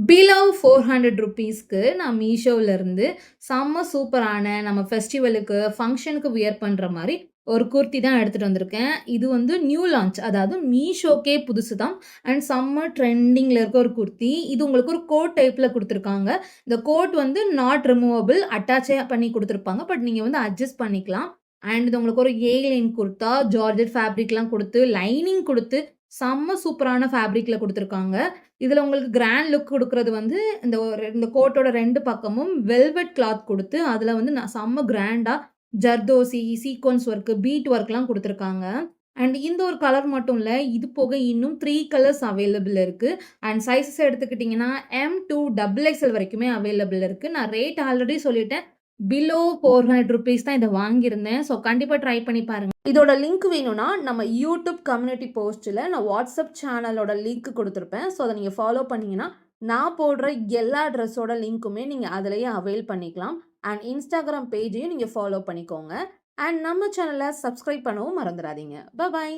Below 400 ருப்பீஸ்க்கு நான் மீஷோவிலருந்து செம்ம சூப்பரான நம்ம ஃபெஸ்டிவலுக்கு, ஃபங்ஷனுக்கு வியர் பண்ற மாரி ஒரு குர்த்தி தான் எடுத்துட்டு வந்திருக்கேன். இது வந்து நியூ லான்ச். அதாவது மீஷோக்கே புதுசு தான். அண்ட் செம்ம ட்ரெண்டிங்ல இருக்க ஒரு குர்த்தி. இது உங்களுக்கு ஒரு கோட் டைப்ல குடுத்துருக்காங்க. இந்த கோட் வந்து நாட் ரிமூவபிள். அட்டாச்சே பண்ணி குடுத்துருப்பாங்க. பட் நீங்க வந்து அட்ஜஸ்ட் பண்ணிக்கலாம். அண்ட் இது உங்களுக்கு ஒரு ஏ லைன் குர்த்தா, ஜார்ஜெட் ஃபேப்ரிக்லாம் குடுத்து, லைனிங் குடுத்து, செம்ம சூப்பரான ஃபேப்ரிக்ல குடுத்துருக்காங்க. இதுல உங்களுக்கு கிராண்ட் லுக் குடுக்குறது வந்து இந்த கோட்டோட 2 பக்கமும் வெல்வெட் கிளாத் குடுத்து, அதுல வந்து செம்ம கிராண்டா ஜர்தோசி, சீக்வென்ஸ் ஒர்க், பீட் ஒர்க்லாம் குடுத்துருக்காங்க. அண்ட் இந்த ஒரு கலர் மட்டும் இல்ல. இது போக இன்னும் 3 கலர்ஸ் அவைலபிள் இருக்கு. அண்ட் சைஸஸ் எடுத்துக்கிட்டீங்கன்னா, எம் டூ டபுள் எக்ஸ்எல் வரைக்குமே அவைலபிள் இருக்கு. நான் ரேட் ஆல்ரெடி சொல்லிட்டேன். பிலோ 400 ரூப்பீஸ் தான் இத வாங்கியிருந்தேன். ஸோ கண்டிப்பா ட்ரை பண்ணி பாருங்க. இதோட லிங்க் வேணும்னா, நம்ம யூடியூப் கம்யூனிட்டி போஸ்ட்ல நான் வாட்ஸ்அப் சேனலோட லிங்க் குடுத்துருப்பேன். ஸோ அத நீங்க ஃபாலோ பண்ணீங்கன்னா, நான் போடுற எல்லா ட்ரெஸ்ஸோட லிங்க்குமே நீங்க அதிலேயே அவைல் பண்ணிக்கலாம். அண்ட் Instagram பேஜையும் நீங்க ஃபாலோ பண்ணிக்கோங்க. அண்ட் நம்ம சேனல சப்ஸ்கிரைப் பண்ணவும் மறந்துறாதீங்க. பாய்.